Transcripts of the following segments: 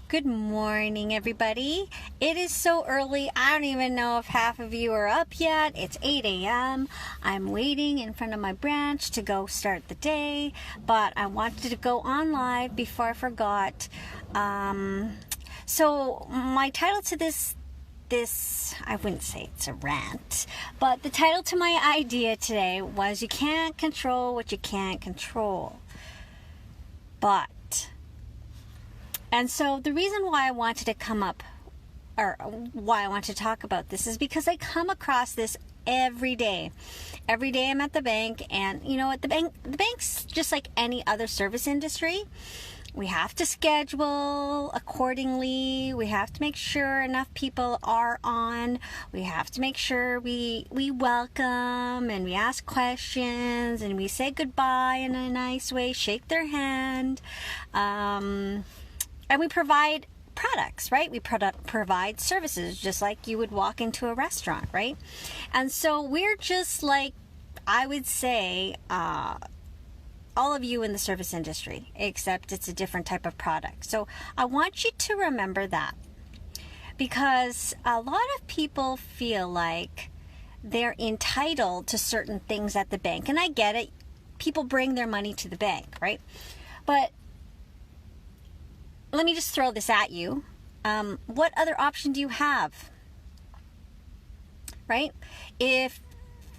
Good morning, everybody. It is so early. I don't even know if half of you are up yet. It's 8 a.m. I'm waiting in front of my branch to go start the day, but I wanted to go on live before I forgot. So my title to this, I wouldn't say it's a rant, but the title to my idea today was you can't control what you can't control. And so the reason why I wanted to come up, or why I want to talk about this, is because I come across this every day. Every day I'm at the bank, and you know what, the bank's just like any other service industry. We have to schedule accordingly. We have to make sure enough people are on. We have to make sure we welcome and we ask questions and we say goodbye in a nice way, shake their hand. And we provide products, right? We provide services just like you would walk into a restaurant, right? And so we're just like, I would say, all of you in the service industry, except it's a different type of product. So I want you to remember that, because a lot of people feel like they're entitled to certain things at the bank. And I get it. People bring their money to the bank, right? But let me just throw this at you. What other option do you have? Right? If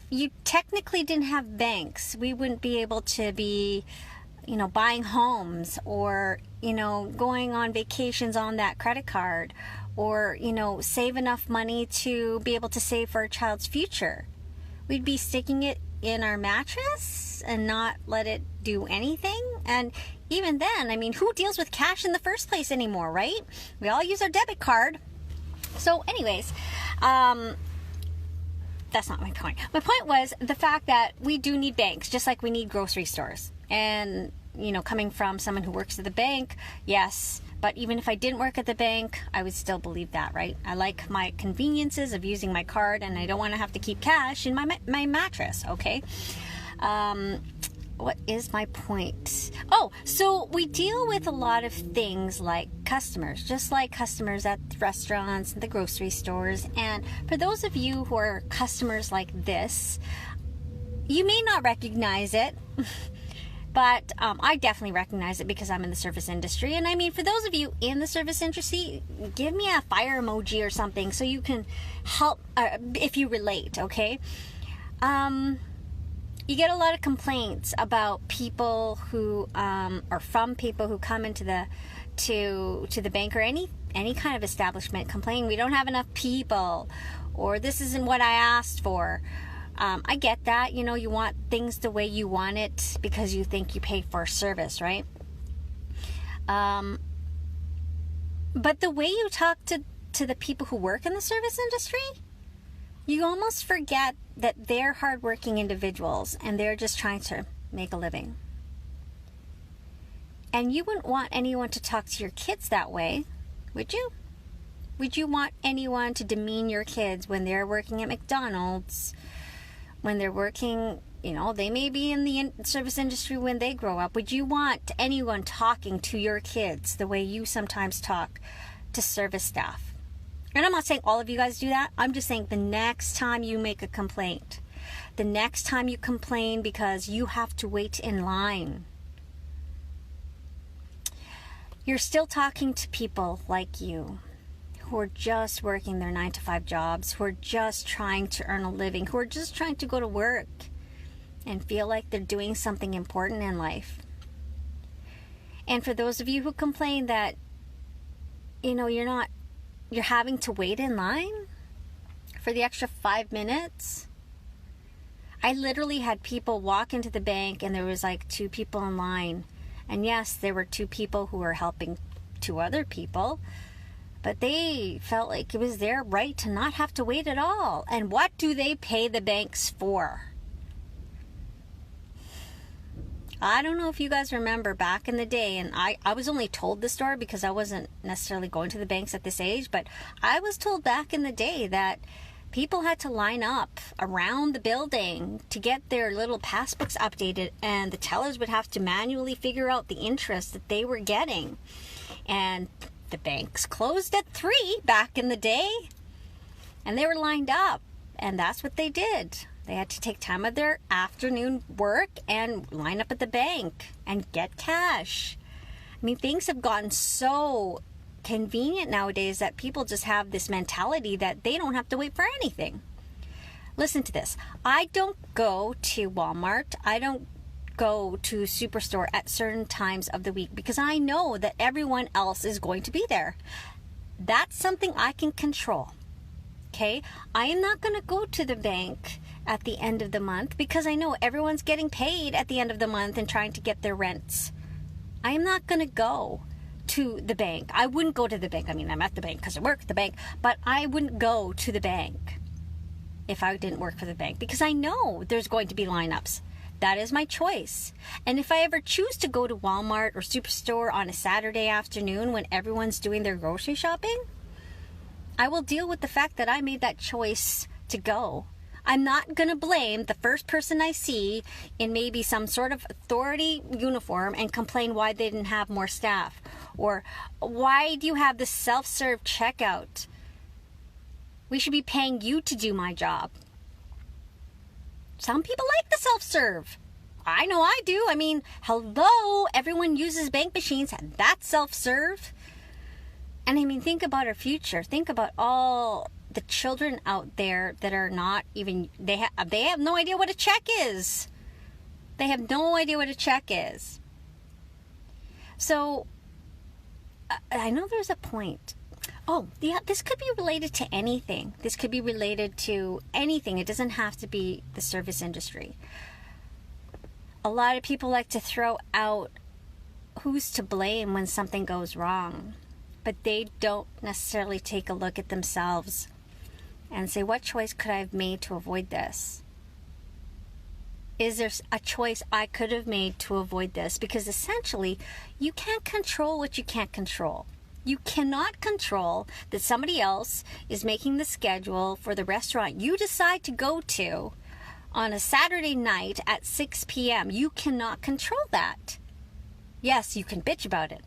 you technically didn't have banks, we wouldn't be able to be, buying homes or, going on vacations on that credit card or, save enough money to be able to save for a child's future. We'd be sticking it in our mattress and not let it do anything. And even then, who deals with cash in the first place anymore, right? We all use our debit card. So anyways, that's not my point. My point was the fact that we do need banks, just like we need grocery stores. And, coming from someone who works at the bank, yes, but even if I didn't work at the bank, I would still believe that, right? I like my conveniences of using my card, and I don't want to have to keep cash in my mattress, okay? What is my point? Oh, so we deal with a lot of things like customers, just like customers at restaurants and the grocery stores. And for those of you who are customers like this, you may not recognize it, but I definitely recognize it because I'm in the service industry. And for those of you in the service industry, give me a fire emoji or something so you can help if you relate, okay? You get a lot of complaints about people who, or from people who come into the bank or any kind of establishment complaining we don't have enough people, or this isn't what I asked for. I get that, you want things the way you want it because you think you paid for a service, right? But the way you talk to the people who work in the service industry, you almost forget that they're hardworking individuals and they're just trying to make a living. And you wouldn't want anyone to talk to your kids that way, would you? Would you want anyone to demean your kids when they're working at McDonald's, when they're working, they may be in the service industry when they grow up? Would you want anyone talking to your kids the way you sometimes talk to service staff? And I'm not saying all of you guys do that. I'm just saying the next time you make a complaint, the next time you complain because you have to wait in line, you're still talking to people like you who are just working their 9-to-5 jobs, who are just trying to earn a living, who are just trying to go to work and feel like they're doing something important in life. And for those of you who complain that, you're having to wait in line for the extra 5 minutes. I literally had people walk into the bank and there was like 2 people in line. And yes, there were 2 people who were helping 2 other people, but they felt like it was their right to not have to wait at all. And what do they pay the banks for? I don't know if you guys remember back in the day, and I was only told this story because I wasn't necessarily going to the banks at this age, but I was told back in the day that people had to line up around the building to get their little passbooks updated, and the tellers would have to manually figure out the interest that they were getting. And The banks closed at 3 back in the day, and they were lined up, and that's what they did. They had to take time of their afternoon work and line up at the bank and get cash. I mean, things have gotten so convenient nowadays that people just have this mentality that they don't have to wait for anything. Listen to this. I don't go to Walmart. I don't go to Superstore at certain times of the week because I know that everyone else is going to be there. That's something I can control. Okay? I am not going to go to the bank at the end of the month because I know everyone's getting paid at the end of the month and trying to get their rents. I am not going to go to the bank. I wouldn't go to the bank. I mean, I'm at the bank because I work at the bank, but I wouldn't go to the bank if I didn't work for the bank because I know there's going to be lineups. That is my choice. And if I ever choose to go to Walmart or Superstore on a Saturday afternoon when everyone's doing their grocery shopping, I will deal with the fact that I made that choice to go. I'm not going to blame the first person I see in maybe some sort of authority uniform and complain why they didn't have more staff. Or why do you have the self-serve checkout? We should be paying you to do my job. Some people like the self-serve. I know I do. I mean, hello, everyone uses bank machines. That's self-serve. And I mean, think about our future. Think about all the children out there that are not even, they have no idea what a check is. They have no idea what a check is. So, I know there's a point. Oh, yeah, this could be related to anything. This could be related to anything. It doesn't have to be the service industry. A lot of people like to throw out who's to blame when something goes wrong, but they don't necessarily take a look at themselves and say, what choice could I have made to avoid this? Is there a choice I could have made to avoid this? Because essentially, you can't control what you can't control. You cannot control that somebody else is making the schedule for the restaurant you decide to go to on a Saturday night at 6 p.m. You cannot control that. Yes, you can bitch about it,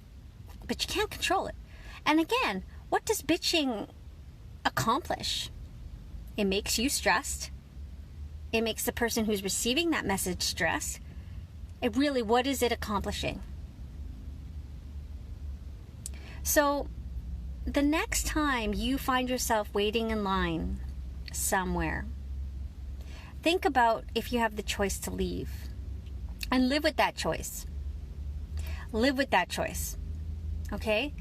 but you can't control it. And again, what does bitching accomplish? It makes you stressed. It makes the person who's receiving that message stressed. What is it accomplishing? So, the next time you find yourself waiting in line somewhere, think about if you have the choice to leave and live with that choice. Live with that choice. Okay?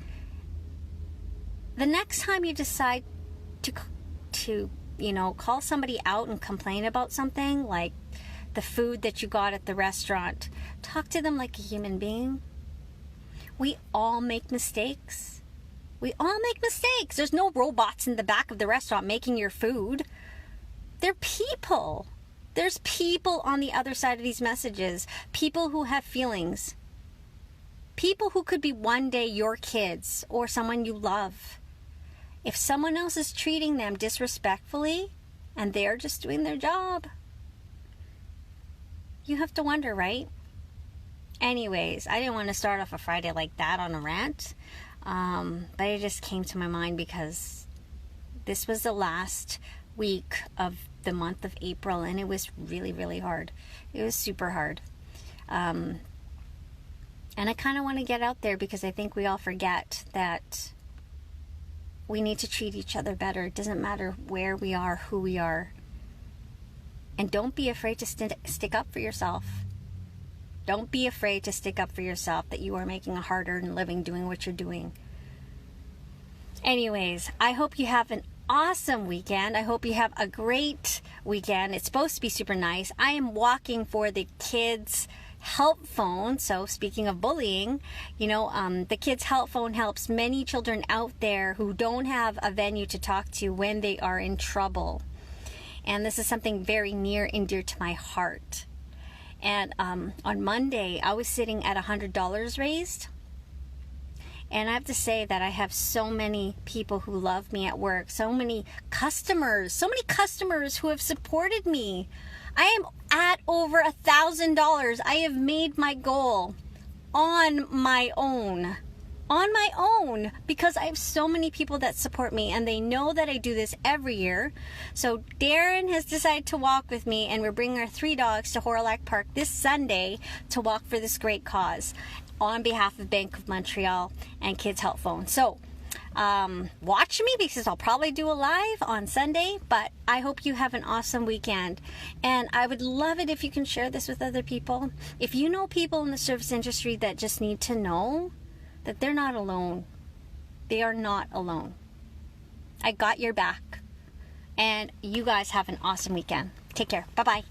The next time you decide to call somebody out and complain about something like the food that you got at the restaurant, talk to them like a human being. We all make mistakes. We all make mistakes. There's no robots in the back of the restaurant making your food. They're people. There's people on the other side of these messages. People who have feelings. People who could be one day your kids or someone you love. If someone else is treating them disrespectfully and they're just doing their job, you have to wonder, right? Anyways, I didn't want to start off a Friday like that on a rant, but it just came to my mind because this was the last week of the month of April, and it was really, really hard. It was super hard. And I kind of want to get out there because I think we all forget that we need to treat each other better. It doesn't matter where we are, who we are. And don't be afraid to stick up for yourself. Don't be afraid to stick up for yourself that you are making a hard-earned living doing what you're doing. Anyways, I hope you have an awesome weekend. I hope you have a great weekend. It's supposed to be super nice. I am walking for the kids' help phone. So speaking of bullying, the kids' help phone helps many children out there who don't have a venue to talk to when they are in trouble. And this is something very near and dear to my heart. And on Monday, I was sitting at $100 raised. And I have to say that I have so many people who love me at work, so many customers who have supported me. I am at over $1,000. I have made my goal on my own. on my own because I have so many people that support me and they know that I do this every year. So Darren has decided to walk with me, and we're bringing our 3 dogs to Horilac Park this Sunday to walk for this great cause on behalf of Bank of Montreal and Kids Help Phone. So watch me because I'll probably do a live on Sunday, but I hope you have an awesome weekend. And I would love it if you can share this with other people. If you know people in the service industry that just need to know that they're not alone. They are not alone. I got your back. And you guys have an awesome weekend. Take care. Bye-bye.